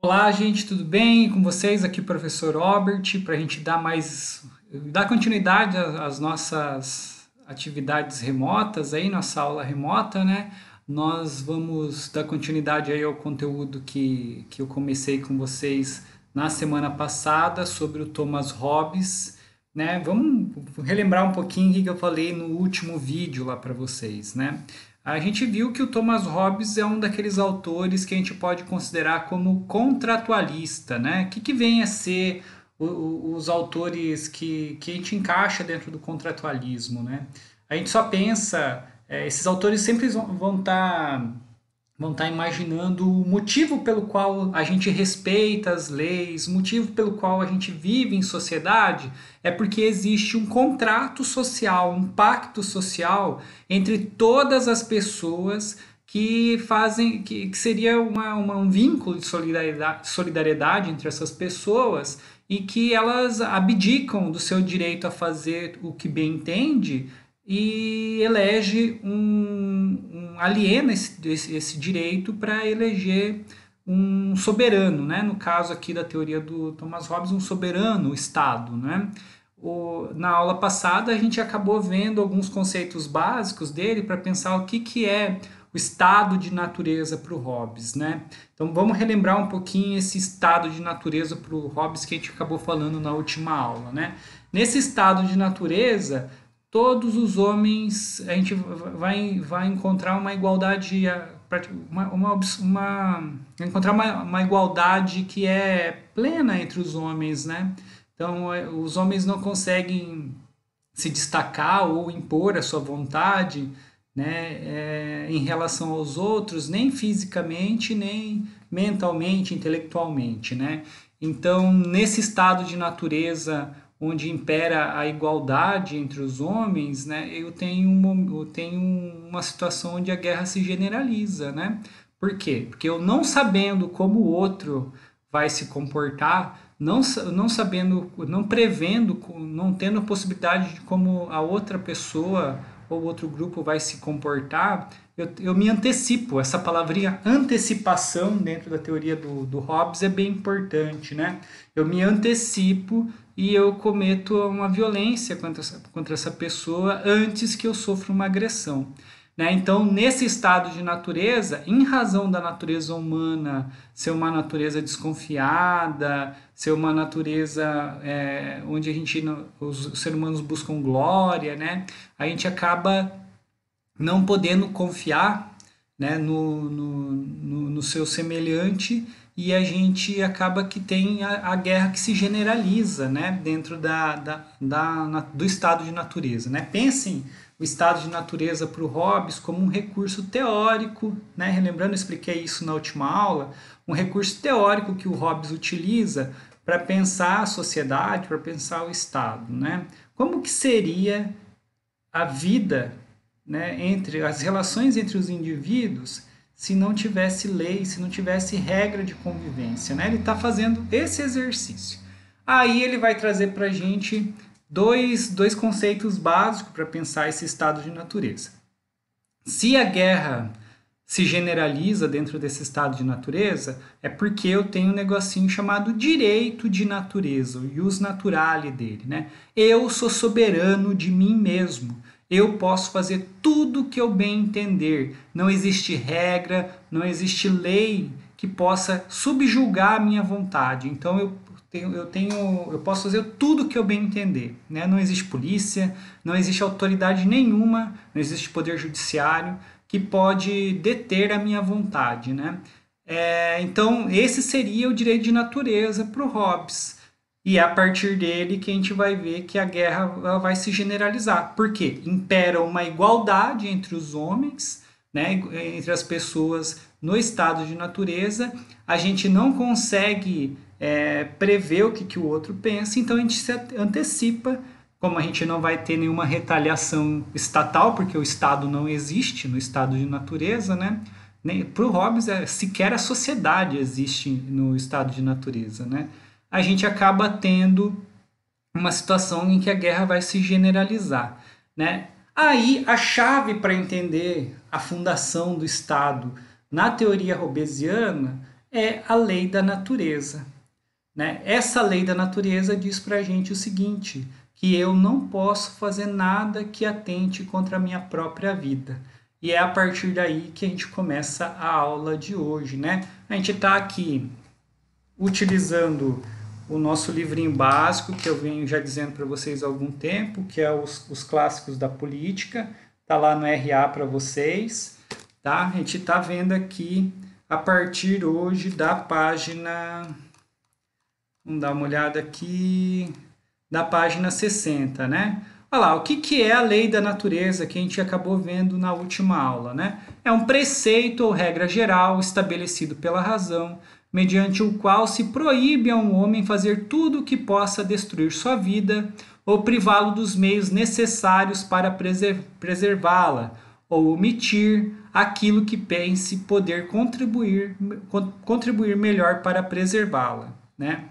Olá, gente, tudo bem? Com vocês aqui, o professor Robert, para a gente dar continuidade às nossas atividades remotas aí, nossa aula remota, né? Nós vamos dar continuidade aí ao conteúdo que eu comecei com vocês na semana passada sobre o Thomas Hobbes, né? Vamos relembrar um pouquinho o que eu falei no último vídeo lá para vocês, né? A gente viu que o Thomas Hobbes é um daqueles autores que a gente pode considerar como contratualista, né? O que vem a ser os autores que a gente encaixa dentro do contratualismo, né? A gente só pensa, esses autores sempre vão estar imaginando o motivo pelo qual a gente respeita as leis, o motivo pelo qual a gente vive em sociedade, é porque existe um contrato social, um pacto social entre todas as pessoas que fazem, que seria um vínculo de solidariedade entre essas pessoas e que elas abdicam do seu direito a fazer o que bem entende e elege aliena esse direito para eleger um soberano, né? No caso aqui da teoria do Thomas Hobbes, um soberano Estado, né? Na aula passada a gente acabou vendo alguns conceitos básicos dele para pensar o que é o estado de natureza para o Hobbes, né? Então vamos relembrar um pouquinho esse estado de natureza para o Hobbes que a gente acabou falando na última aula, né? Nesse estado de natureza, todos os homens, a gente vai encontrar uma igualdade, encontrar uma igualdade que é plena entre os homens, né? Então, os homens não conseguem se destacar ou impor a sua vontade, né, em relação aos outros, nem fisicamente, nem mentalmente, intelectualmente, né? Então, nesse estado de natureza onde impera a igualdade entre os homens, né, eu tenho uma situação onde a guerra se generaliza, né? Por quê? Porque eu não sabendo como o outro vai se comportar, não sabendo, não prevendo, não tendo a possibilidade de como a outra pessoa ou outro grupo vai se comportar, eu me antecipo. Essa palavrinha antecipação dentro da teoria do Hobbes é bem importante, né? Eu me antecipo e eu cometo uma violência contra essa pessoa antes que eu sofra uma agressão. Né? Então, nesse estado de natureza, em razão da natureza humana ser uma natureza desconfiada, ser uma natureza onde os seres humanos buscam glória, né? A gente acaba não podendo confiar, né, no seu semelhante e a gente acaba que tem a guerra que se generaliza, né, dentro do estado de natureza. Né? Pensem o estado de natureza para o Hobbes como um recurso teórico, né? Relembrando, eu expliquei isso na última aula, um recurso teórico que o Hobbes utiliza para pensar a sociedade, para pensar o Estado. Né? Como que seria a vida, né, entre as relações entre os indivíduos se não tivesse lei, se não tivesse regra de convivência, né? Ele está fazendo esse exercício. Aí ele vai trazer para a gente dois conceitos básicos para pensar esse estado de natureza. Se a guerra se generaliza dentro desse estado de natureza, é porque eu tenho um negocinho chamado direito de natureza, o ius naturale dele, né? Eu sou soberano de mim mesmo. Eu posso fazer tudo o que eu bem entender. Não existe regra, não existe lei que possa subjugar a minha vontade. Então eu posso fazer tudo o que eu bem entender. Né? Não existe polícia, não existe autoridade nenhuma, não existe poder judiciário que pode deter a minha vontade. Né? Então, esse seria o direito de natureza para o Hobbes. E é a partir dele que a gente vai ver que a guerra ela vai se generalizar. Por quê? Impera uma igualdade entre os homens, né, entre as pessoas no estado de natureza. A gente não consegue prever o que o outro pensa, então a gente se antecipa. Como a gente não vai ter nenhuma retaliação estatal, porque o Estado não existe no estado de natureza, né? Para o Hobbes, sequer a sociedade existe no estado de natureza, né? A gente acaba tendo uma situação em que a guerra vai se generalizar, né? Aí a chave para entender a fundação do Estado na teoria hobbesiana é a lei da natureza, né? Essa lei da natureza diz para a gente o seguinte, que eu não posso fazer nada que atente contra a minha própria vida. E é a partir daí que a gente começa a aula de hoje, né? A gente está aqui utilizando o nosso livrinho básico, que eu venho já dizendo para vocês há algum tempo, que é os clássicos da política, tá lá no RA para vocês, tá? A gente está vendo aqui a partir hoje da página, vamos dar uma olhada aqui, da página 60, né? Olha lá, o que é a lei da natureza que a gente acabou vendo na última aula, né? É um preceito ou regra geral estabelecido pela razão, mediante o qual se proíbe a um homem fazer tudo o que possa destruir sua vida ou privá-lo dos meios necessários para preservá-la, ou omitir aquilo que pense poder contribuir melhor para preservá-la, né?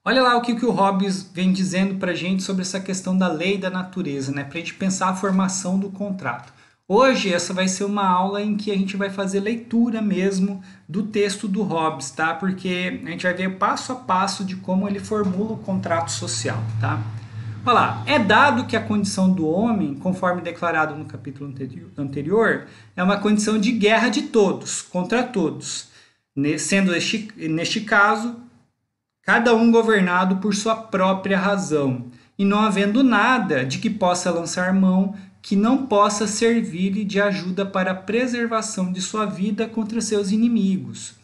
Olha lá o que o Hobbes vem dizendo para a gente sobre essa questão da lei da natureza, né? Para a gente pensar a formação do contrato. Hoje essa vai ser uma aula em que a gente vai fazer leitura mesmo do texto do Hobbes, tá? Porque a gente vai ver passo a passo de como ele formula o contrato social, tá? Olha lá, é dado que a condição do homem, conforme declarado no capítulo anterior, é uma condição de guerra de todos, contra todos, sendo neste caso, cada um governado por sua própria razão, e não havendo nada de que possa lançar mão que não possa servir-lhe de ajuda para a preservação de sua vida contra seus inimigos.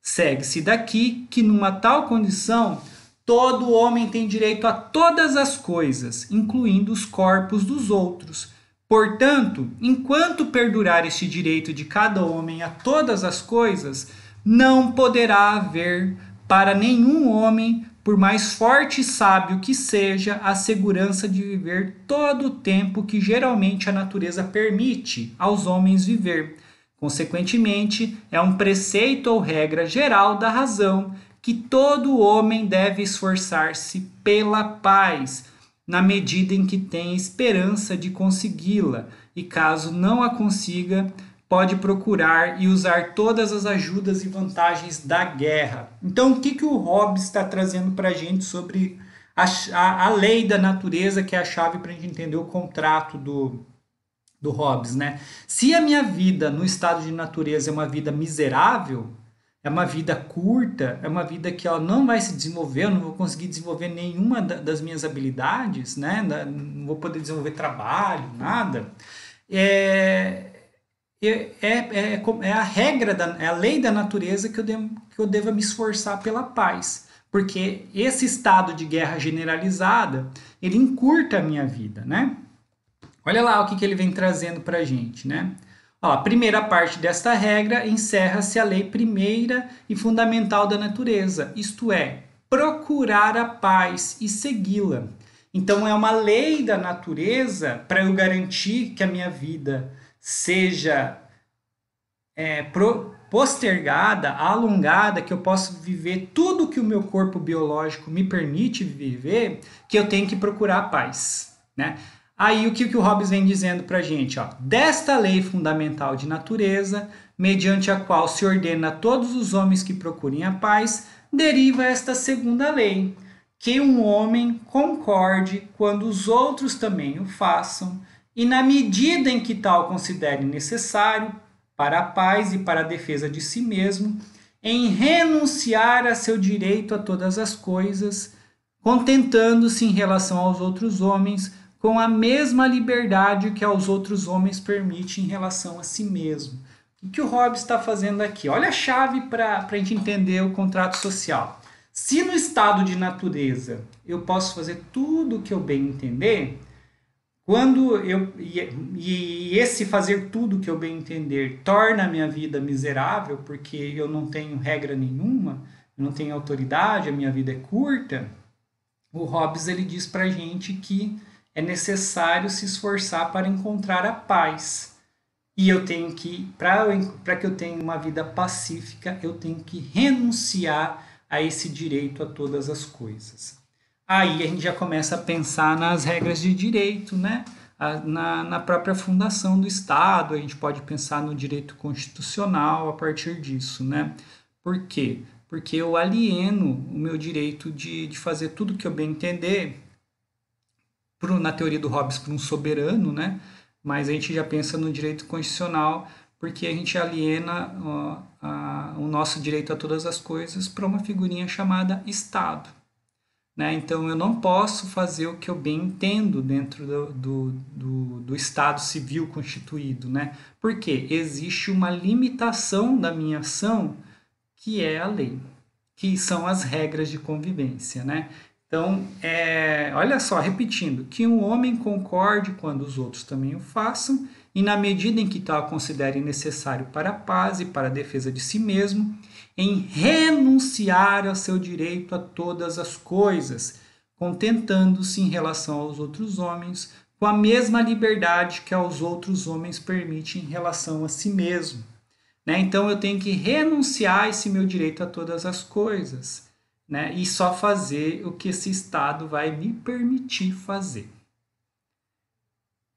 Segue-se daqui que, numa tal condição, todo homem tem direito a todas as coisas, incluindo os corpos dos outros. Portanto, enquanto perdurar este direito de cada homem a todas as coisas, não poderá haver para nenhum homem, por mais forte e sábio que seja, a segurança de viver todo o tempo que geralmente a natureza permite aos homens viver. Consequentemente, é um preceito ou regra geral da razão que todo homem deve esforçar-se pela paz, na medida em que tem esperança de consegui-la, e caso não a consiga, pode procurar e usar todas as ajudas e vantagens da guerra. Então, o que o Hobbes está trazendo para a gente sobre a lei da natureza, que é a chave para a gente entender o contrato do Hobbes, né? Se a minha vida no estado de natureza é uma vida miserável, é uma vida curta, é uma vida que ela não vai se desenvolver, eu não vou conseguir desenvolver nenhuma das minhas habilidades, né? Não vou poder desenvolver trabalho, nada. É a regra, é a lei da natureza que eu deva me esforçar pela paz. Porque esse estado de guerra generalizada, ele encurta a minha vida, né? Olha lá o que ele vem trazendo para a gente, né? Ó, a primeira parte desta regra encerra-se a lei primeira e fundamental da natureza, isto é, procurar a paz e segui-la. Então é uma lei da natureza para eu garantir que a minha vida seja postergada, alongada, que eu possa viver tudo que o meu corpo biológico me permite viver, que eu tenho que procurar a paz, né? Aí o que o Hobbes vem dizendo para a gente? Ó, desta lei fundamental de natureza, mediante a qual se ordena a todos os homens que procurem a paz, deriva esta segunda lei, que um homem concorde quando os outros também o façam, e na medida em que tal considere necessário, para a paz e para a defesa de si mesmo, em renunciar a seu direito a todas as coisas, contentando-se em relação aos outros homens com a mesma liberdade que aos outros homens permite em relação a si mesmo. O que o Hobbes está fazendo aqui? Olha a chave para a gente entender o contrato social. Se no estado de natureza eu posso fazer tudo o que eu bem entender, e esse fazer tudo o que eu bem entender torna a minha vida miserável, porque eu não tenho regra nenhuma, eu não tenho autoridade, a minha vida é curta, o Hobbes ele diz para a gente que é necessário se esforçar para encontrar a paz. E eu tenho que, para que eu tenha uma vida pacífica, eu tenho que renunciar a esse direito a todas as coisas. Aí a gente já começa a pensar nas regras de direito, né? Na própria fundação do Estado, a gente pode pensar no direito constitucional a partir disso, né? Por quê? Porque eu alieno o meu direito de fazer tudo que eu bem entender, na teoria do Hobbes, para um soberano, né? Mas a gente já pensa no direito constitucional, porque a gente aliena o nosso direito a todas as coisas para uma figurinha chamada Estado. Né? Então, eu não posso fazer o que eu bem entendo dentro do Estado civil constituído. Né? Porque existe uma limitação da minha ação, que é a lei, que são as regras de convivência. Né? Então, olha só, repetindo, que um homem concorde quando os outros também o façam, e na medida em que tal considere necessário para a paz e para a defesa de si mesmo, em renunciar ao seu direito a todas as coisas, contentando-se em relação aos outros homens com a mesma liberdade que aos outros homens permite em relação a si mesmo. Né? Então eu tenho que renunciar a esse meu direito a todas as coisas, né? E só fazer o que esse Estado vai me permitir fazer.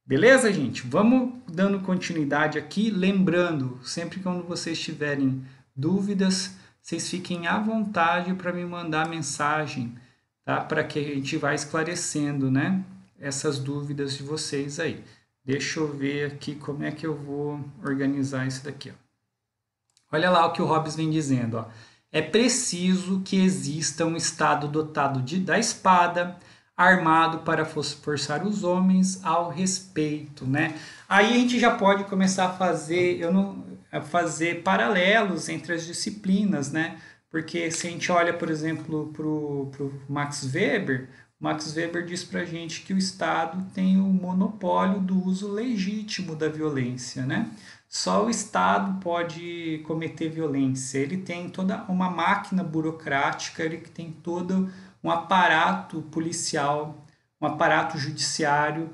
Beleza, gente? Vamos dando continuidade aqui, lembrando, sempre quando vocês tiverem dúvidas, vocês fiquem à vontade para me mandar mensagem, tá? Para que a gente vá esclarecendo, né? Essas dúvidas de vocês aí. Deixa eu ver aqui como é que eu vou organizar isso daqui, ó. Olha lá o que o Hobbes vem dizendo, ó. É preciso que exista um Estado dotado da espada, armado para forçar os homens ao respeito, né? Aí a gente já pode começar a fazer, a fazer paralelos entre as disciplinas, né? Porque se a gente olha, por exemplo, para o Max Weber diz para a gente que o Estado tem o monopólio do uso legítimo da violência, né? Só o Estado pode cometer violência. Ele tem toda uma máquina burocrática, ele tem todo um aparato policial, um aparato judiciário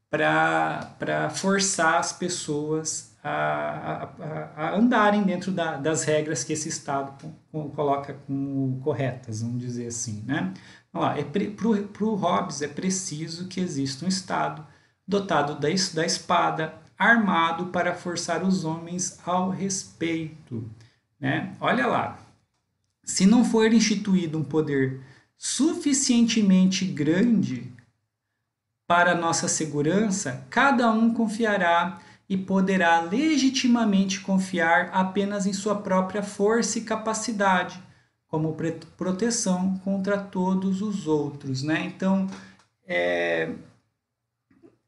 para forçar as pessoas a andarem dentro das regras que esse Estado coloca como corretas, vamos dizer assim. Né? Para o Hobbes é preciso que exista um Estado dotado da espada, armado para forçar os homens ao respeito. Né? Olha lá, se não for instituído um poder suficientemente grande para nossa segurança, cada um confiará e poderá legitimamente confiar apenas em sua própria força e capacidade, como proteção contra todos os outros. Né? Então,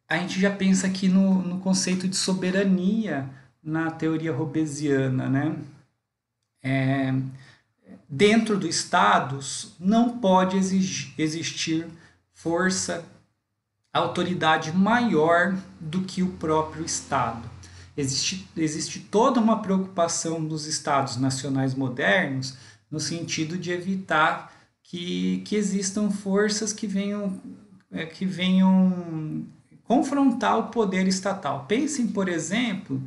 a gente já pensa aqui no conceito de soberania na teoria hobbesiana. Né? Dentro do Estado não pode existir força, autoridade maior do que o próprio Estado. Existe toda uma preocupação dos Estados nacionais modernos no sentido de evitar que existam forças que venham confrontar o poder estatal. Pensem, por exemplo,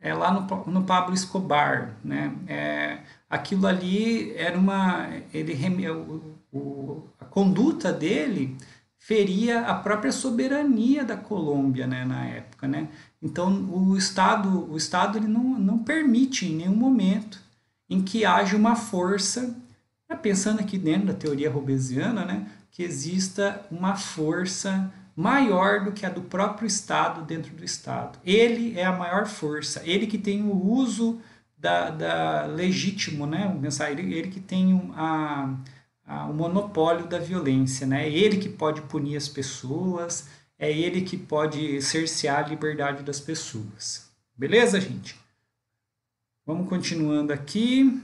lá no Pablo Escobar, né? Aquilo ali era a conduta dele feria a própria soberania da Colômbia, né, na época. Né? Então, o Estado ele não permite em nenhum momento em que haja uma força, pensando aqui dentro da teoria hobbesiana, né, que exista uma força maior do que a do próprio Estado dentro do Estado. Ele é a maior força, ele que tem o uso da legítimo, né, ele que tem o monopólio da violência, né? É ele que pode punir as pessoas, é ele que pode cercear a liberdade das pessoas. Beleza, gente? Vamos continuando aqui.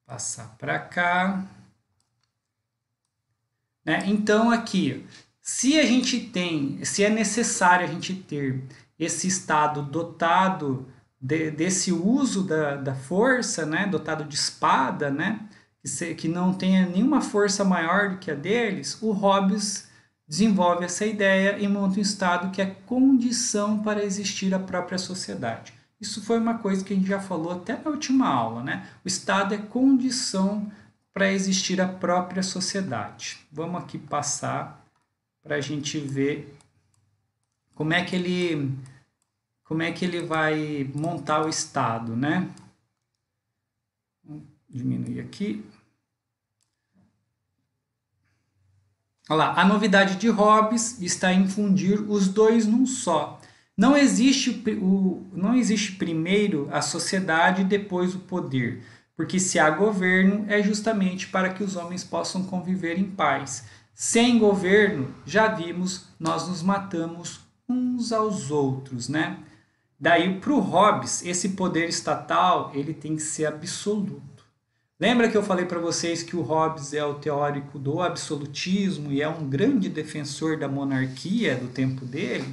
Passar para cá. Né? Então, aqui, se é necessário a gente ter esse Estado dotado desse uso da força, né? Dotado de espada, né? Que não tenha nenhuma força maior do que a deles, o Hobbes desenvolve essa ideia e monta um Estado que é condição para existir a própria sociedade. Isso foi uma coisa que a gente já falou até na última aula, né? O Estado é condição para existir a própria sociedade. Vamos aqui passar para a gente ver como é que ele vai montar o Estado, né? diminuir aqui. Olha lá, a novidade de Hobbes está em fundir os dois num só. Não existe primeiro a sociedade e depois o poder, porque se há governo é justamente para que os homens possam conviver em paz. Sem governo, já vimos, nós nos matamos uns aos outros, né? Daí, para o Hobbes, esse poder estatal ele tem que ser absoluto. Lembra que eu falei para vocês que o Hobbes é o teórico do absolutismo e é um grande defensor da monarquia do tempo dele?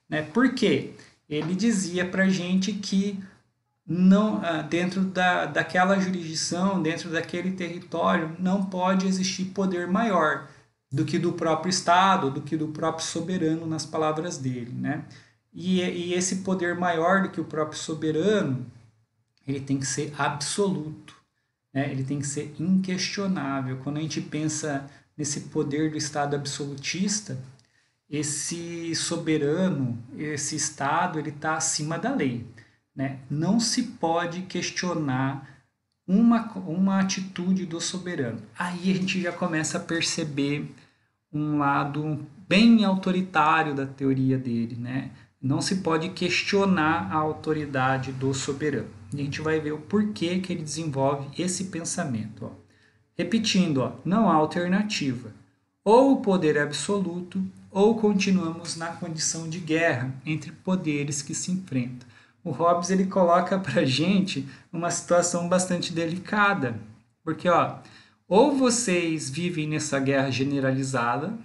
Né? Por quê? Ele dizia para a gente que não, dentro daquela jurisdição, dentro daquele território, não pode existir poder maior do que do próprio Estado, do que do próprio soberano, nas palavras dele. Né? E esse poder maior do que o próprio soberano, ele tem que ser absoluto. Ele tem que ser inquestionável. Quando a gente pensa nesse poder do Estado absolutista, esse soberano, esse Estado, ele está acima da lei. Né? Não se pode questionar uma atitude do soberano. Aí a gente já começa a perceber um lado bem autoritário da teoria dele. Né? Não se pode questionar a autoridade do soberano. E a gente vai ver o porquê que ele desenvolve esse pensamento. Ó. Repetindo, ó, não há alternativa. Ou o poder é absoluto, ou continuamos na condição de guerra entre poderes que se enfrentam. O Hobbes ele coloca para a gente uma situação bastante delicada, porque ó, ou vocês vivem nessa guerra generalizada,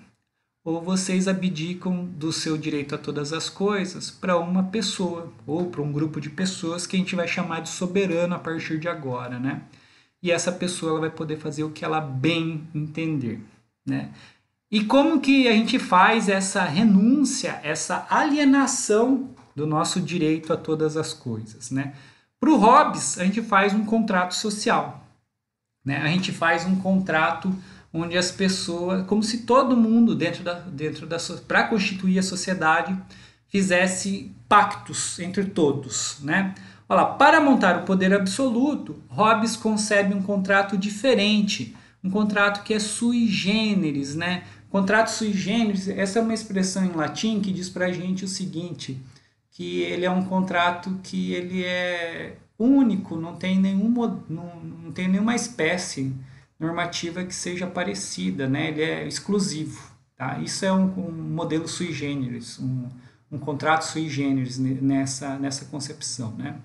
ou vocês abdicam do seu direito a todas as coisas para uma pessoa, ou para um grupo de pessoas que a gente vai chamar de soberano a partir de agora, né? E essa pessoa ela vai poder fazer o que ela bem entender, né? E como que a gente faz essa renúncia, essa alienação do nosso direito a todas as coisas, né? Para o Hobbes, a gente faz um contrato social, né? A gente faz um contrato onde as pessoas, como se todo mundo para constituir a sociedade fizesse pactos entre todos, né? Olha lá, para montar o poder absoluto, Hobbes concebe um contrato diferente, um contrato que é sui generis, né? Contrato sui generis, essa é uma expressão em latim que diz para a gente o seguinte, que ele é um contrato que ele é único, não tem nenhuma espécie normativa que seja parecida, né? Ele é exclusivo. Tá? Isso é um modelo sui generis, um contrato sui generis nessa concepção. Né?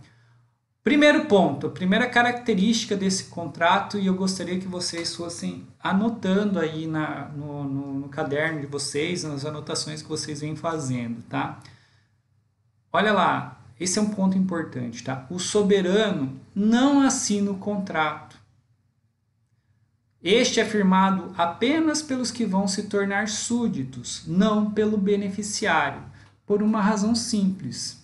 Primeiro ponto, a primeira característica desse contrato, e eu gostaria que vocês fossem anotando aí no caderno de vocês, nas anotações que vocês vêm fazendo. Tá? Olha lá, esse é um ponto importante. Tá? O soberano não assina o contrato. Este é firmado apenas pelos que vão se tornar súditos, não pelo beneficiário, por uma razão simples.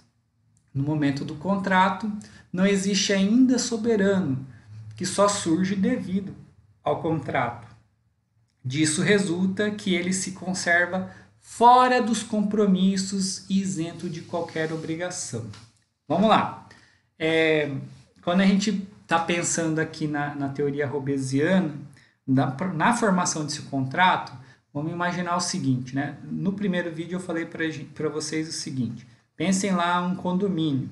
No momento do contrato, não existe ainda soberano, que só surge devido ao contrato. Disso resulta que ele se conserva fora dos compromissos e isento de qualquer obrigação. Vamos lá. Quando a gente está pensando aqui na teoria hobbesiana, na formação desse contrato, vamos imaginar o seguinte, né? No primeiro vídeo eu falei para vocês o seguinte, pensem lá um condomínio,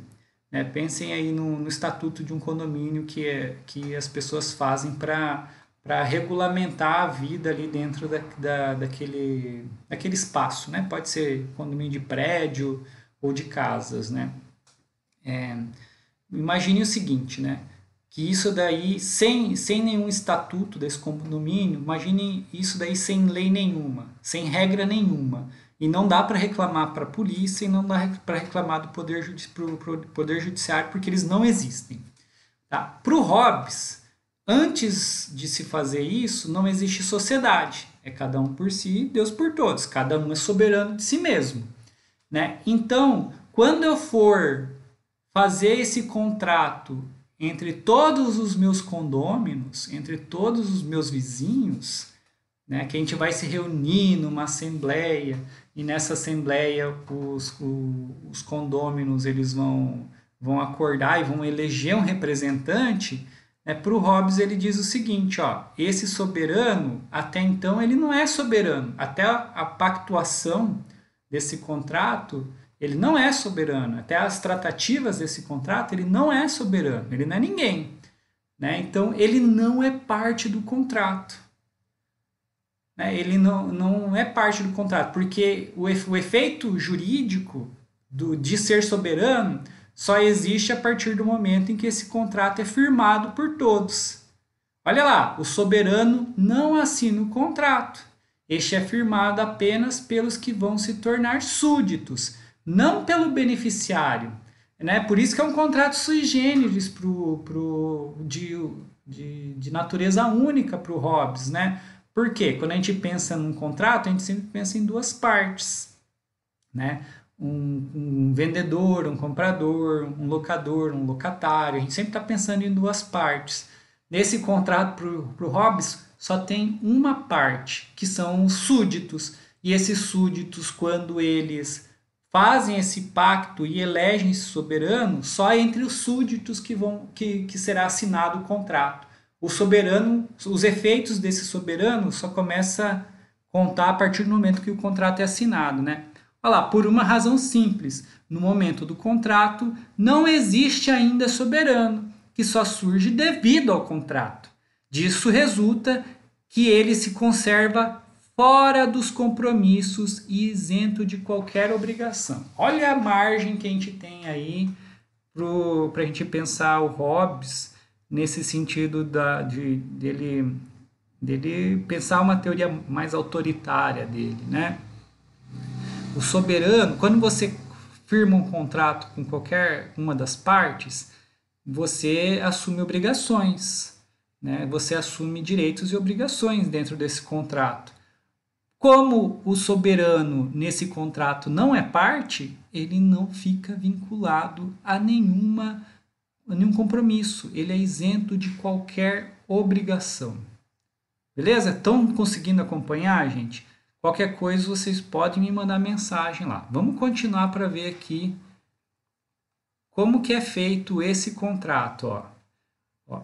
né? Pensem aí no estatuto de um condomínio que as pessoas fazem para regulamentar a vida ali dentro daquele espaço, né? Pode ser condomínio de prédio ou de casas, né? Imagine o seguinte, né? Que isso daí, sem nenhum estatuto desse condomínio, imagine isso daí sem lei nenhuma, sem regra nenhuma. E não dá para reclamar para a polícia e não dá para reclamar do poder judiciário porque eles não existem. Tá? Para o Hobbes, antes de se fazer isso, não existe sociedade. É cada um por si, Deus por todos. Cada um é soberano de si mesmo. Né? Então, quando eu for fazer esse contrato entre todos os meus condôminos, entre todos os meus vizinhos, né, que a gente vai se reunir numa assembleia, e nessa assembleia os condôminos eles vão acordar e vão eleger um representante, Para o Hobbes ele diz o seguinte, ó, esse soberano, até então ele não é soberano, até a pactuação desse contrato, ele não é soberano, até as tratativas desse contrato, ele não é soberano, ele não é ninguém, né? Então ele não é parte do contrato, né? Ele não é parte do contrato, porque o efeito jurídico de ser soberano só existe a partir do momento em que esse contrato é firmado por todos. Olha lá, o soberano não assina o contrato. Este é firmado apenas pelos que vão se tornar súditos, não pelo beneficiário. Né? Por isso que é um contrato sui generis de natureza única para o Hobbes. Né? Por quê? Quando a gente pensa num contrato, a gente sempre pensa em duas partes. Né? Um vendedor, um comprador, um locador, um locatário. A gente sempre está pensando em duas partes. Nesse contrato para o Hobbes, só tem uma parte, que são os súditos. E esses súditos, quando eles fazem esse pacto e elegem esse soberano, só entre os súditos que será assinado o contrato. O soberano, os efeitos desse soberano só começa a contar a partir do momento que o contrato é assinado, né? Olha lá, por uma razão simples. No momento do contrato, não existe ainda soberano, que só surge devido ao contrato. Disso resulta que ele se conserva fora dos compromissos e isento de qualquer obrigação. Olha a margem que a gente tem aí para a gente pensar o Hobbes nesse sentido dele pensar uma teoria mais autoritária dele, né? O soberano, quando você firma um contrato com qualquer uma das partes, você assume obrigações, né? Você assume direitos e obrigações dentro desse contrato. Como o soberano nesse contrato não é parte, ele não fica vinculado a nenhum compromisso. Ele é isento de qualquer obrigação. Beleza? Estão conseguindo acompanhar, gente? Qualquer coisa vocês podem me mandar mensagem lá. Vamos continuar para ver aqui como que é feito esse contrato. Ó.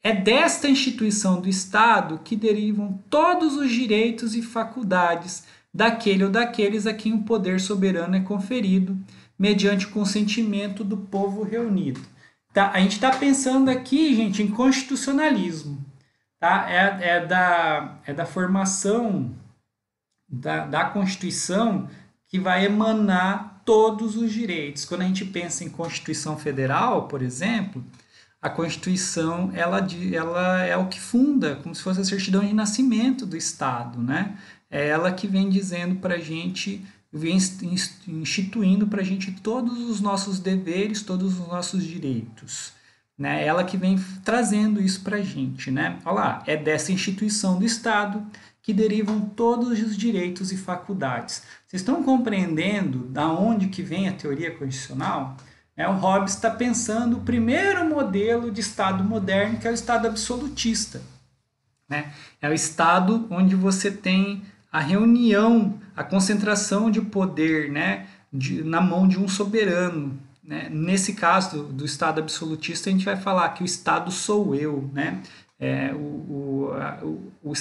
É desta instituição do Estado que derivam todos os direitos e faculdades daquele ou daqueles a quem o poder soberano é conferido, mediante o consentimento do povo reunido. Tá? A gente está pensando aqui, gente, em constitucionalismo. Tá? É da formação da Constituição que vai emanar todos os direitos. Quando a gente pensa em Constituição Federal, por exemplo, a Constituição ela é o que funda, como se fosse a certidão de nascimento do Estado, né? É ela que vem dizendo para a gente, vem instituindo para a gente todos os nossos deveres, todos os nossos direitos. Né? Ela que vem trazendo isso para a gente. Né? Olha lá, é dessa instituição do Estado que derivam todos os direitos e faculdades. Vocês estão compreendendo da onde que vem a teoria constitucional? O Hobbes está pensando o primeiro modelo de Estado moderno, que é o Estado absolutista. Né? É o Estado onde você tem a reunião, a concentração de poder, né, na mão de um soberano. Né? Nesse caso do Estado absolutista, a gente vai falar que o Estado sou eu. Né?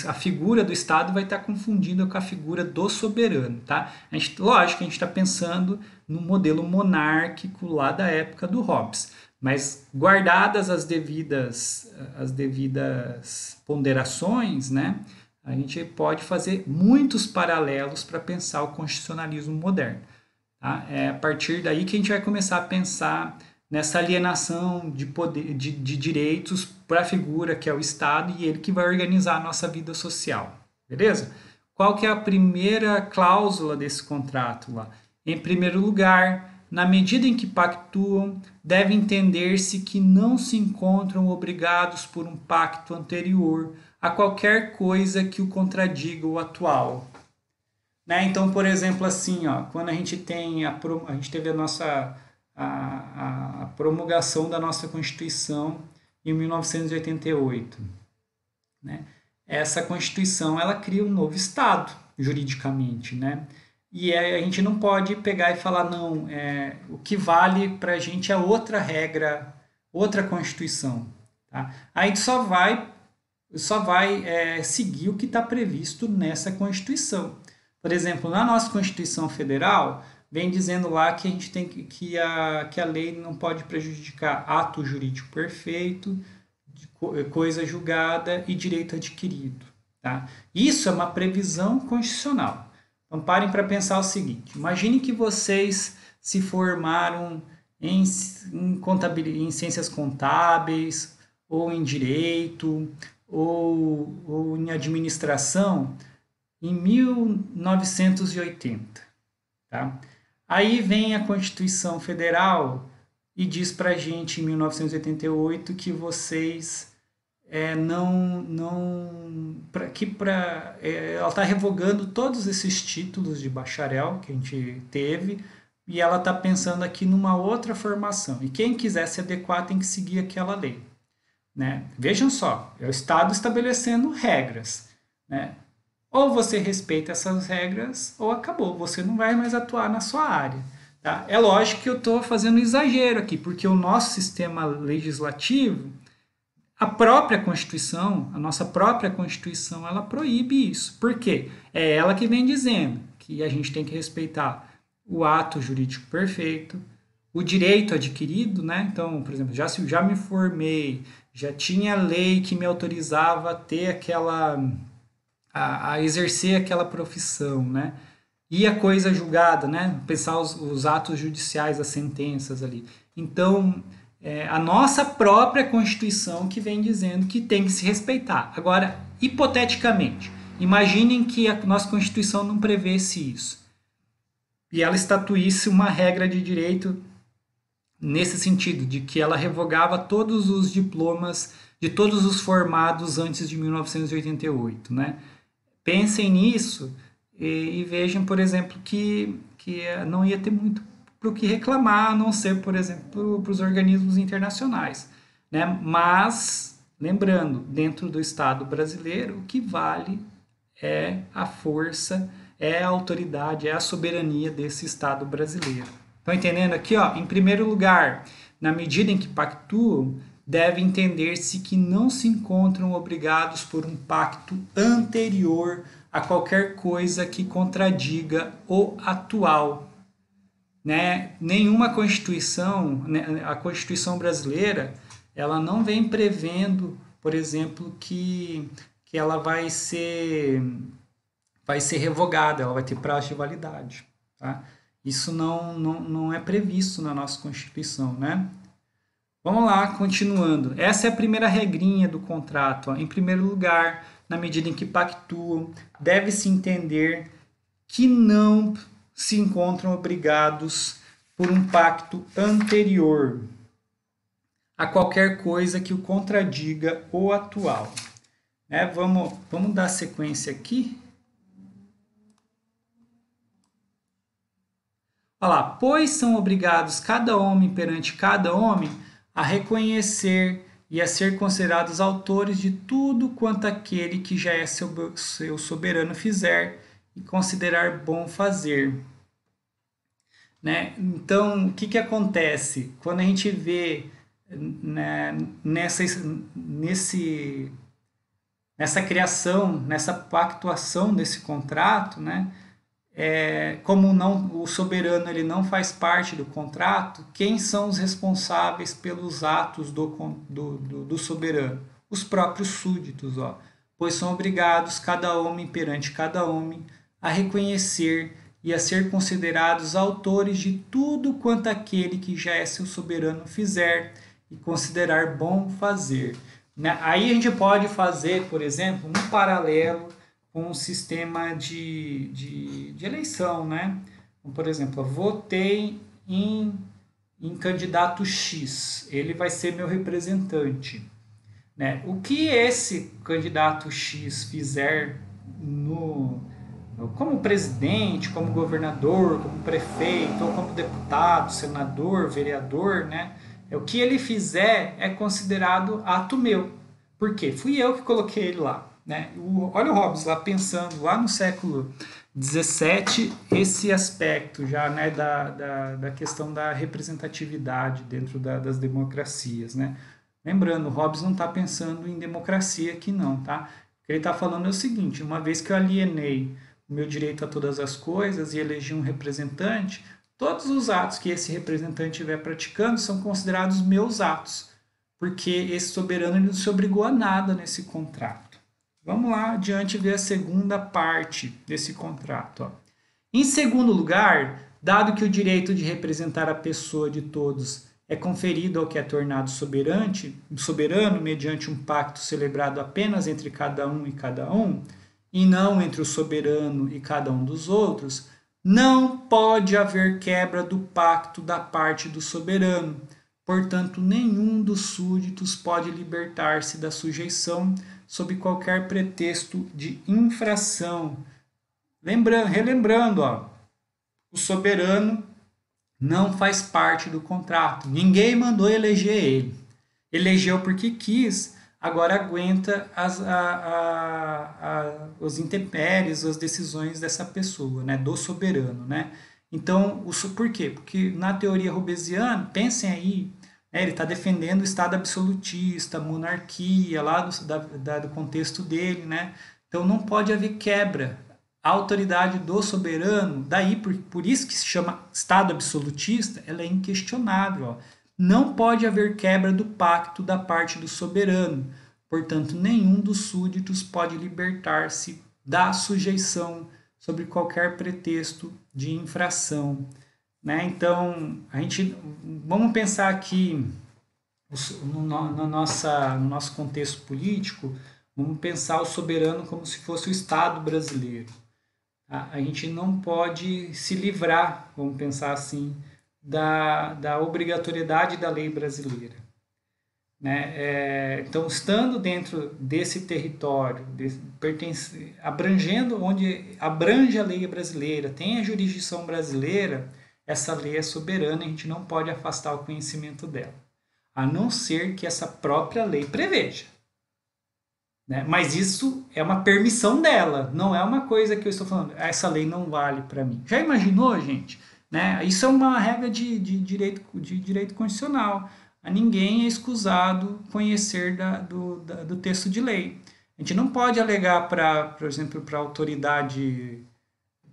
A figura do Estado vai estar confundida com a figura do soberano. Tá? Lógico que a gente está pensando no modelo monárquico lá da época do Hobbes, mas guardadas as devidas ponderações, né, a gente pode fazer muitos paralelos para pensar o constitucionalismo moderno. Tá? É a partir daí que a gente vai começar a pensar nessa alienação de poder, de direitos para a figura que é o Estado e ele que vai organizar a nossa vida social. Beleza? Qual que é a primeira cláusula desse contrato lá? Em primeiro lugar, na medida em que pactuam, deve entender-se que não se encontram obrigados por um pacto anterior a qualquer coisa que o contradiga o atual. Né? Então, por exemplo, assim, ó, quando a gente teve a promulgação da nossa Constituição em 1988. Né? Essa Constituição ela cria um novo Estado, juridicamente, né? E a gente não pode pegar e falar, o que vale para a gente é outra regra, outra Constituição. Tá? Aí só vai seguir o que está previsto nessa Constituição. Por exemplo, na nossa Constituição Federal, vem dizendo lá que a gente tem que a lei não pode prejudicar ato jurídico perfeito, coisa julgada e direito adquirido. Tá? Isso é uma previsão constitucional. Então parem para pensar o seguinte: imagine que vocês se formaram em ciências contábeis, ou em direito, ou em administração em 1980. Tá? Aí vem a Constituição Federal e diz para a gente em 1988 que vocês ela está revogando todos esses títulos de bacharel que a gente teve e ela está pensando aqui numa outra formação. E quem quiser se adequar tem que seguir aquela lei. Né? Vejam só, é o Estado estabelecendo regras. Né? Ou você respeita essas regras ou acabou, você não vai mais atuar na sua área. Tá? É lógico que eu estou fazendo exagero aqui, porque o nosso sistema legislativo, a própria Constituição, a nossa própria Constituição, ela proíbe isso. Por quê? É ela que vem dizendo que a gente tem que respeitar o ato jurídico perfeito, o direito adquirido, né? Então, por exemplo, já me formei, já tinha lei que me autorizava a ter a exercer aquela profissão, né? E a coisa julgada, né? Pensar os atos judiciais, as sentenças ali. Então, a nossa própria Constituição que vem dizendo que tem que se respeitar. Agora, hipoteticamente, imaginem que a nossa Constituição não prevesse isso. E ela estatuísse uma regra de direito nesse sentido, de que ela revogava todos os diplomas de todos os formados antes de 1988, né? Pensem nisso e vejam, por exemplo, que não ia ter muito para o que reclamar, a não ser, por exemplo, para os organismos internacionais. Né? Mas, lembrando, dentro do Estado brasileiro, o que vale é a força, é a autoridade, é a soberania desse Estado brasileiro. Estão entendendo aqui? Ó, em primeiro lugar, na medida em que pactuam, deve entender-se que não se encontram obrigados por um pacto anterior a qualquer coisa que contradiga o atual. Né? Nenhuma Constituição, né, a Constituição brasileira, ela não vem prevendo, por exemplo, que ela vai ser revogada, ela vai ter prazo de validade. Tá? Isso não é previsto na nossa Constituição, né? Vamos lá, continuando. Essa é a primeira regrinha do contrato. Ó. Em primeiro lugar, na medida em que pactuam, deve-se entender que não se encontram obrigados por um pacto anterior a qualquer coisa que o contradiga o atual. Vamos dar sequência aqui. Olha lá, pois são obrigados cada homem perante cada homem a reconhecer e a ser considerados autores de tudo quanto aquele que já é seu soberano fizer e considerar bom fazer. Né? Então, o que acontece? Quando a gente vê né, nessa criação, nessa pactuação desse contrato, né? Como o soberano ele não faz parte do contrato, quem são os responsáveis pelos atos do soberano? Os próprios súditos, ó. Pois são obrigados cada homem perante cada homem a reconhecer e a ser considerados autores de tudo quanto aquele que já é seu soberano fizer e considerar bom fazer. Aí a gente pode fazer, por exemplo, um paralelo com um sistema de eleição, né? Por exemplo, eu votei em candidato X, ele vai ser meu representante. Né? O que esse candidato X fizer como presidente, como governador, como prefeito, ou como deputado, senador, vereador, né? O que ele fizer é considerado ato meu. Por quê? Fui eu que coloquei ele lá. Né? Olha o Hobbes lá pensando, lá no século XVII, esse aspecto já né, da questão da representatividade dentro das democracias. Né? Lembrando, o Hobbes não está pensando em democracia aqui não, tá? O que ele está falando é o seguinte, uma vez que eu alienei o meu direito a todas as coisas e elegi um representante, todos os atos que esse representante estiver praticando são considerados meus atos, porque esse soberano ele não se obrigou a nada nesse contrato. Vamos lá adiante ver a segunda parte desse contrato. Ó. Em segundo lugar, dado que o direito de representar a pessoa de todos é conferido ao que é tornado soberano mediante um pacto celebrado apenas entre cada um, e não entre o soberano e cada um dos outros, não pode haver quebra do pacto da parte do soberano. Portanto, nenhum dos súditos pode libertar-se da sujeição sob qualquer pretexto de infração. Relembrando, ó, o soberano não faz parte do contrato. Ninguém mandou eleger ele. Elegeu porque quis, agora aguenta os intempéries, as decisões dessa pessoa, né, do soberano. Né? Então, por quê? Porque na teoria hobbesiana, pensem aí, né, ele está defendendo o Estado absolutista, a monarquia, lá do contexto dele. Né? Então, não pode haver quebra. A autoridade do soberano, daí por isso que se chama Estado absolutista, ela é inquestionável. Ó. Não pode haver quebra do pacto da parte do soberano. Portanto, nenhum dos súditos pode libertar-se da sujeição sobre qualquer pretexto de infração. Né? Então, vamos pensar aqui no nosso contexto político, vamos pensar o soberano como se fosse o Estado brasileiro. A gente não pode se livrar, vamos pensar assim, da obrigatoriedade da lei brasileira. Né? Então, estando dentro desse território, abrangendo onde abrange a lei brasileira, tem a jurisdição brasileira, essa lei é soberana e a gente não pode afastar o conhecimento dela, a não ser que essa própria lei preveja. Né? Mas isso é uma permissão dela, não é uma coisa que eu estou falando, essa lei não vale para mim. Já imaginou, gente? Né? Isso é uma regra de direito constitucional. A ninguém é escusado conhecer do texto de lei. A gente não pode alegar, por exemplo, para a autoridade,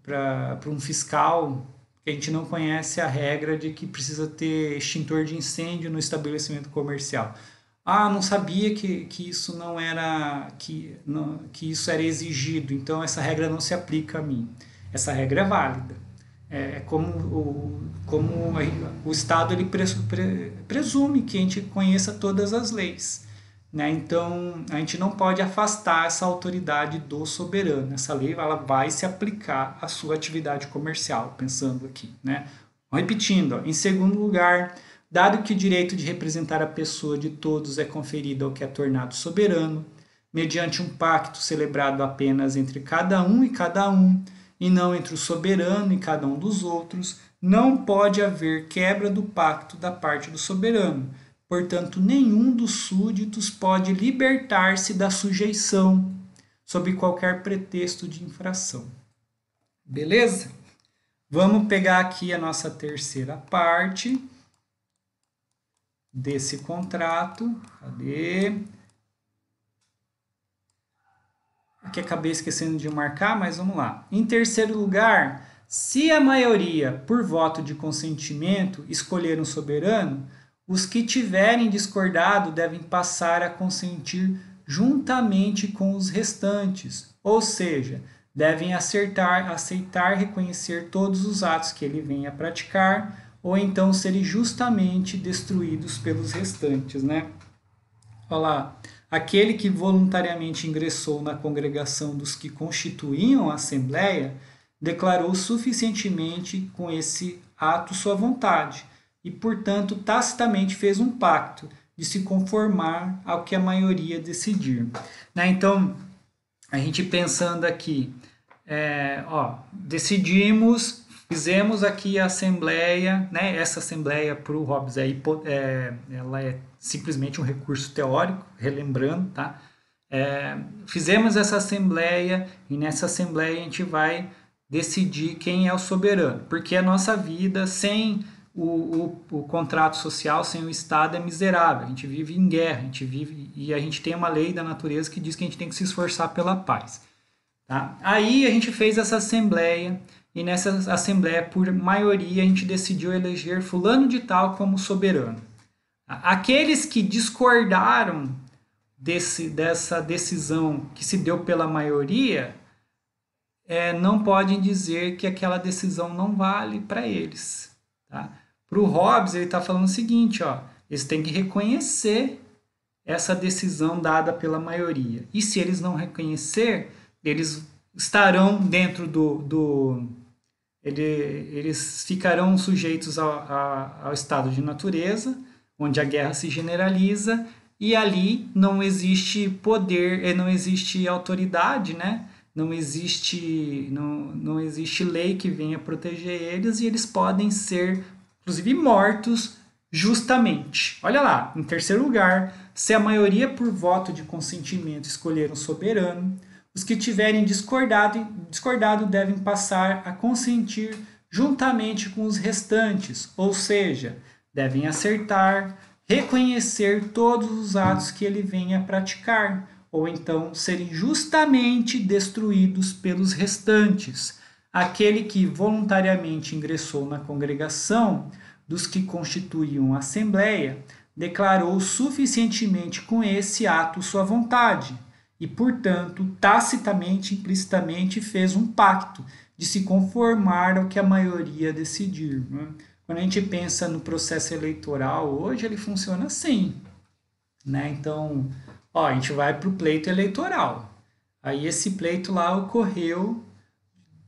para um fiscal, que a gente não conhece a regra de que precisa ter extintor de incêndio no estabelecimento comercial. Não sabia que isso não era que isso era exigido, então essa regra não se aplica a mim. Essa regra é válida. Como o Estado ele presume que a gente conheça todas as leis. Né? Então, a gente não pode afastar essa autoridade do soberano. Essa lei ela vai se aplicar à sua atividade comercial, pensando aqui. Né? Repetindo, em segundo lugar, dado que o direito de representar a pessoa de todos é conferido ao que é tornado soberano, mediante um pacto celebrado apenas entre cada um, e não entre o soberano e cada um dos outros, não pode haver quebra do pacto da parte do soberano. Portanto, nenhum dos súditos pode libertar-se da sujeição, sob qualquer pretexto de infração. Beleza? Vamos pegar aqui a nossa terceira parte desse contrato. Cadê? Aqui acabei esquecendo de marcar, mas vamos lá. Em terceiro lugar, se a maioria, por voto de consentimento, escolher um soberano, os que tiverem discordado devem passar a consentir juntamente com os restantes, ou seja, devem aceitar reconhecer todos os atos que ele venha a praticar, ou então serem justamente destruídos pelos restantes, né? Olha lá, aquele que voluntariamente ingressou na congregação dos que constituíam a Assembleia declarou suficientemente com esse ato sua vontade e, portanto, tacitamente fez um pacto de se conformar ao que a maioria decidir. Né? Então, a gente pensando aqui, decidimos, fizemos aqui a Assembleia, né? Essa Assembleia para o Hobbes ela é simplesmente um recurso teórico, relembrando, tá? Fizemos essa Assembleia e nessa Assembleia a gente vai decidir quem é o soberano, porque a nossa vida sem o contrato social sem o Estado é miserável, a gente vive em guerra, e a gente tem uma lei da natureza que diz que a gente tem que se esforçar pela paz. Tá? Aí a gente fez essa assembleia, e nessa assembleia, por maioria, a gente decidiu eleger fulano de tal como soberano. Aqueles que discordaram dessa decisão que se deu pela maioria, não podem dizer que aquela decisão não vale para eles. Tá? Para o Hobbes, ele está falando o seguinte, ó, eles têm que reconhecer essa decisão dada pela maioria. E se eles não reconhecer, eles estarão dentro eles ficarão sujeitos ao estado de natureza, onde a guerra se generaliza, e ali não existe poder, não existe autoridade, né? Não existe lei que venha proteger eles, e eles podem ser, inclusive, mortos justamente. Olha lá, em terceiro lugar, se a maioria por voto de consentimento escolher um soberano, os que tiverem discordado devem passar a consentir juntamente com os restantes, ou seja, devem acertar, reconhecer todos os atos que ele venha a praticar, ou então serem justamente destruídos pelos restantes. Aquele que voluntariamente ingressou na congregação dos que constituíam a Assembleia declarou suficientemente com esse ato sua vontade e, portanto, tacitamente, implicitamente fez um pacto de se conformar ao que a maioria decidir. Né? Quando a gente pensa no processo eleitoral hoje, ele funciona assim. Né? Então, ó, a gente vai para o pleito eleitoral. Aí esse pleito lá ocorreu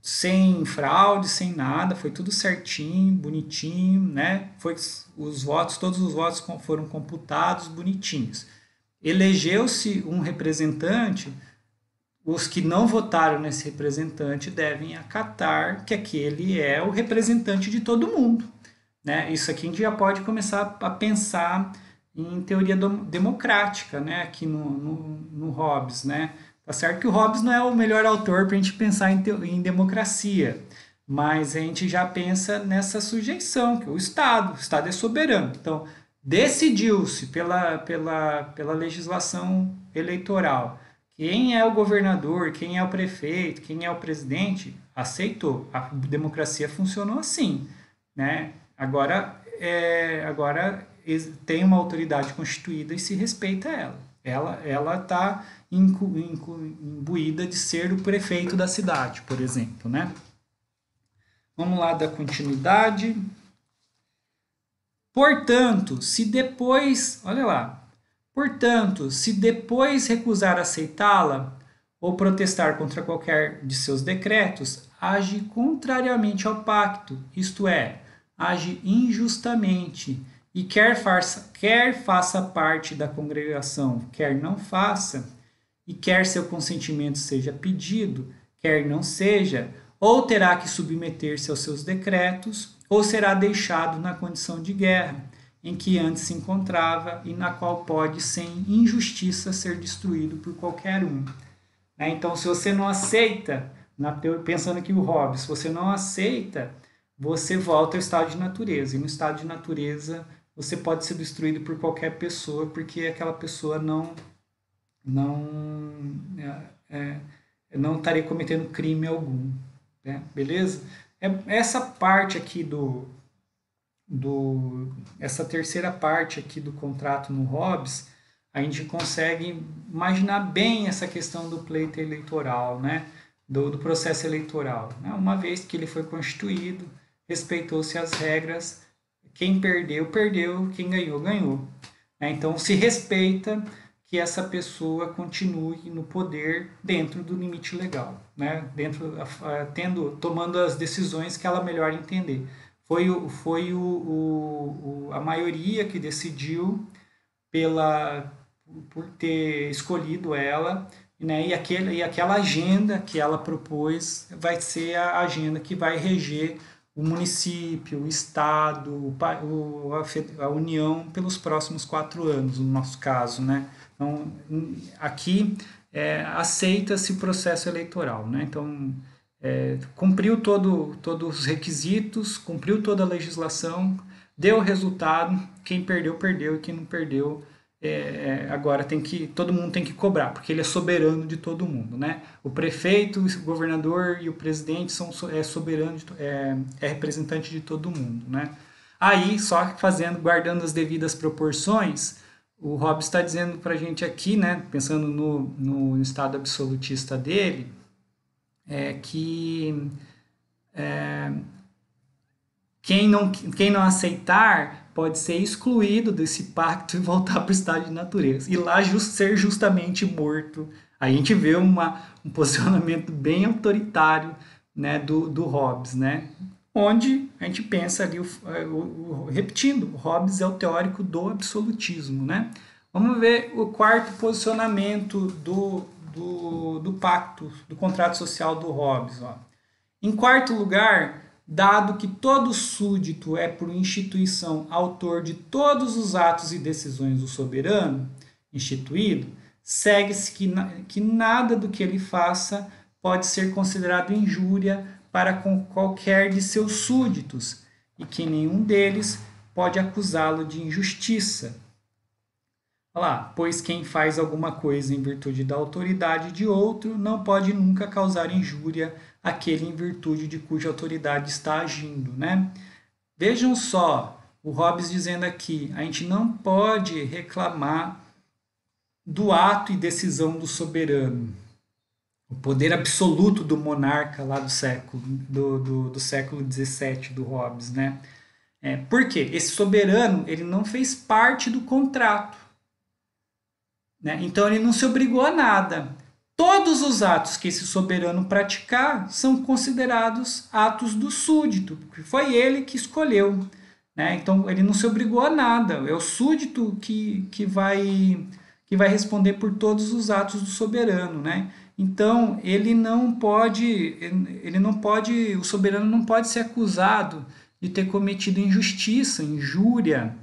sem fraude, sem nada, foi tudo certinho, bonitinho, né? Todos os votos foram computados bonitinhos. Elegeu-se um representante, os que não votaram nesse representante devem acatar que aquele é o representante de todo mundo. Né? Isso aqui a gente já pode começar a pensar em teoria democrática, né? Aqui no Hobbes. Né? Tá certo que o Hobbes não é o melhor autor para a gente pensar em democracia, mas a gente já pensa nessa sujeição, que o Estado é soberano. Então, decidiu-se pela legislação eleitoral quem é o governador, quem é o prefeito, quem é o presidente, aceitou. A democracia funcionou assim. Né? Agora tem uma autoridade constituída e se respeita ela. Ela está imbuída de ser o prefeito da cidade, por exemplo. Né? Vamos lá dar continuidade. Portanto, se depois recusar aceitá-la ou protestar contra qualquer de seus decretos, age contrariamente ao pacto, isto é, age injustamente, e quer faça parte da congregação, quer não faça, e quer seu consentimento seja pedido, quer não seja, ou terá que submeter-se aos seus decretos, ou será deixado na condição de guerra, em que antes se encontrava e na qual pode, sem injustiça, ser destruído por qualquer um. Então, se você não aceita, pensando aqui o Hobbes, se você não aceita, você volta ao estado de natureza. E no estado de natureza, você pode ser destruído por qualquer pessoa, porque aquela pessoa não estaria cometendo crime algum. Né? Beleza? Essa parte aqui essa terceira parte aqui do contrato no Hobbes, a gente consegue imaginar bem essa questão do pleito eleitoral, né? do processo eleitoral. Né? Uma vez que ele foi constituído, respeitou-se as regras, quem perdeu, perdeu, quem ganhou, ganhou. Né? Então, se respeita que essa pessoa continue no poder dentro do limite legal, né? Tomando as decisões que ela melhor entender. Foi a maioria que decidiu por ter escolhido ela, né? E aquela agenda que ela propôs vai ser a agenda que vai reger o município, o estado, a União pelos próximos 4 anos, no nosso caso, né? Então, aqui aceita-se o processo eleitoral. Né? Então, cumpriu todos os requisitos, cumpriu toda a legislação, deu o resultado, quem perdeu, perdeu, e quem não perdeu, agora todo mundo tem que cobrar, porque ele é soberano de todo mundo, né? O prefeito, o governador e o presidente é soberano, é representante de todo mundo, né? Aí, só guardando as devidas proporções, o Hobbes está dizendo para a gente aqui, né, pensando no estado absolutista dele, que quem não aceitar pode ser excluído desse pacto e voltar para o estado de natureza. E lá ser justamente morto. Aí a gente vê um posicionamento bem autoritário, né, do Hobbes, né? Onde a gente pensa ali, repetindo, o Hobbes é o teórico do absolutismo, né? Vamos ver o quarto posicionamento do pacto, do contrato social do Hobbes. Ó. Em quarto lugar, dado que todo súdito é por instituição autor de todos os atos e decisões do soberano instituído, segue-se que nada do que ele faça pode ser considerado injúria para com qualquer de seus súditos, e que nenhum deles pode acusá-lo de injustiça. Olha lá, pois quem faz alguma coisa em virtude da autoridade de outro não pode nunca causar injúria àquele em virtude de cuja autoridade está agindo, né? Vejam só, o Hobbes dizendo aqui, a gente não pode reclamar do ato e decisão do soberano, o poder absoluto do monarca lá do século XVII do Hobbes, né? Por quê? Esse soberano ele não fez parte do contrato, né? Então ele não se obrigou a nada. Todos os atos que esse soberano praticar são considerados atos do súdito, porque foi ele que escolheu, né? Então ele não se obrigou a nada. É o súdito que vai responder por todos os atos do soberano, né? Então o soberano não pode ser acusado de ter cometido injustiça, injúria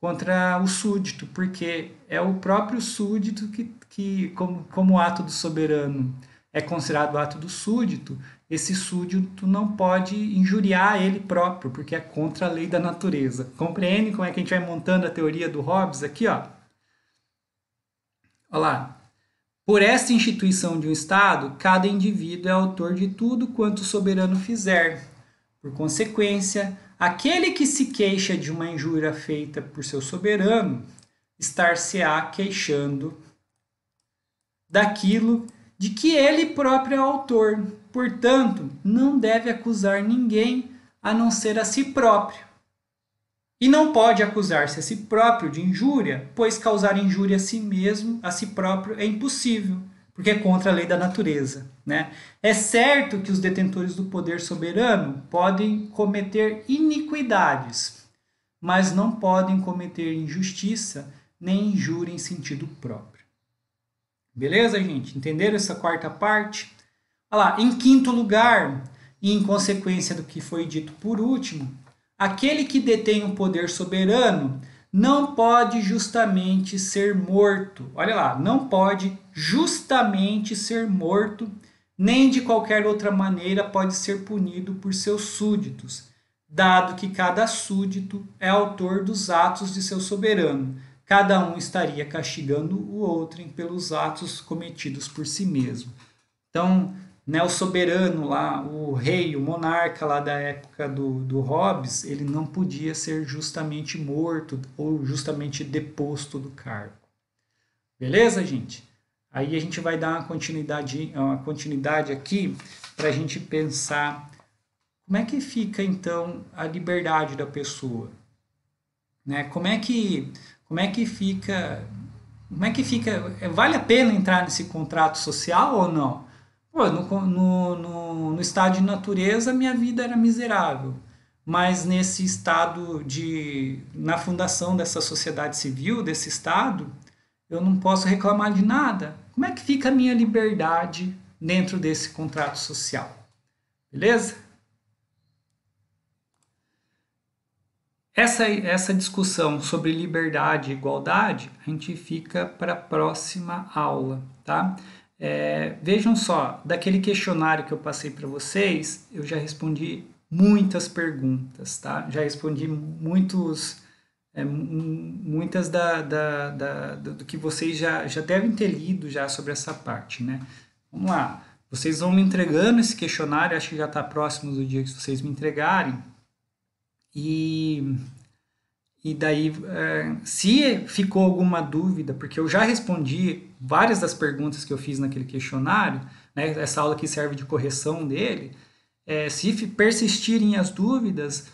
contra o súdito, porque é o próprio súdito como o ato do soberano é considerado o ato do súdito, esse súdito não pode injuriar ele próprio, porque é contra a lei da natureza. Compreende como é que a gente vai montando a teoria do Hobbes aqui, ó? Olha lá. Por esta instituição de um Estado, cada indivíduo é autor de tudo quanto o soberano fizer. Por consequência, aquele que se queixa de uma injúria feita por seu soberano, estar-se-á queixando daquilo de que ele próprio é autor. Portanto, não deve acusar ninguém a não ser a si próprio. E não pode acusar-se a si próprio de injúria, pois causar injúria a si mesmo, a si próprio, é impossível, porque é contra a lei da natureza, né? É certo que os detentores do poder soberano podem cometer iniquidades, mas não podem cometer injustiça nem injúria em sentido próprio. Beleza, gente? Entenderam essa quarta parte? Olha lá, em quinto lugar, e em consequência do que foi dito por último, aquele que detém o poder soberano não pode justamente ser morto. Olha lá, não pode justamente ser morto, nem de qualquer outra maneira pode ser punido por seus súditos, dado que cada súdito é autor dos atos de seu soberano. Cada um estaria castigando o outro pelos atos cometidos por si mesmo. Então, né, o soberano lá, o rei, o monarca lá da época do Hobbes, ele não podia ser justamente morto ou justamente deposto do cargo. Beleza, gente? Aí a gente vai dar uma continuidade aqui para a gente pensar como é que fica então a liberdade da pessoa, né? Como é que fica, vale a pena entrar nesse contrato social ou não? Pô, no estado de natureza, minha vida era miserável. Mas nesse estado na fundação dessa sociedade civil, desse estado, eu não posso reclamar de nada. Como é que fica a minha liberdade dentro desse contrato social? Beleza? Essa discussão sobre liberdade e igualdade, a gente fica para a próxima aula, tá? Vejam só, daquele questionário que eu passei para vocês, eu já respondi muitas perguntas, tá? Já respondi muitas do que vocês já devem ter lido já sobre essa parte, né? Vamos lá. Vocês vão me entregando esse questionário, acho que já está próximo do dia que vocês me entregarem. E, e daí, se ficou alguma dúvida, porque eu já respondi várias das perguntas que eu fiz naquele questionário, né? Essa aula aqui serve de correção dele. Se persistirem as dúvidas,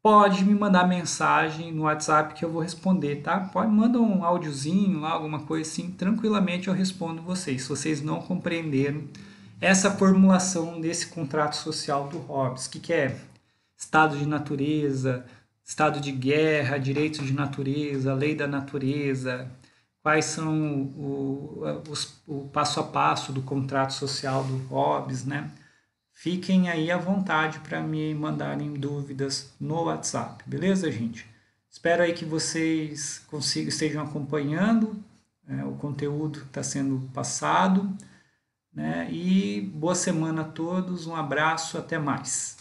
pode me mandar mensagem no WhatsApp que eu vou responder, tá? Pode mandar um áudiozinho lá, alguma coisa assim, tranquilamente eu respondo vocês, se vocês não compreenderam essa formulação desse contrato social do Hobbes. O que é estado de natureza, estado de guerra, direitos de natureza, lei da natureza, quais são o passo a passo do contrato social do Hobbes, né? Fiquem aí à vontade para me mandarem dúvidas no WhatsApp, beleza, gente? Espero aí que vocês estejam acompanhando o conteúdo que está sendo passado, né? E boa semana a todos, um abraço, até mais.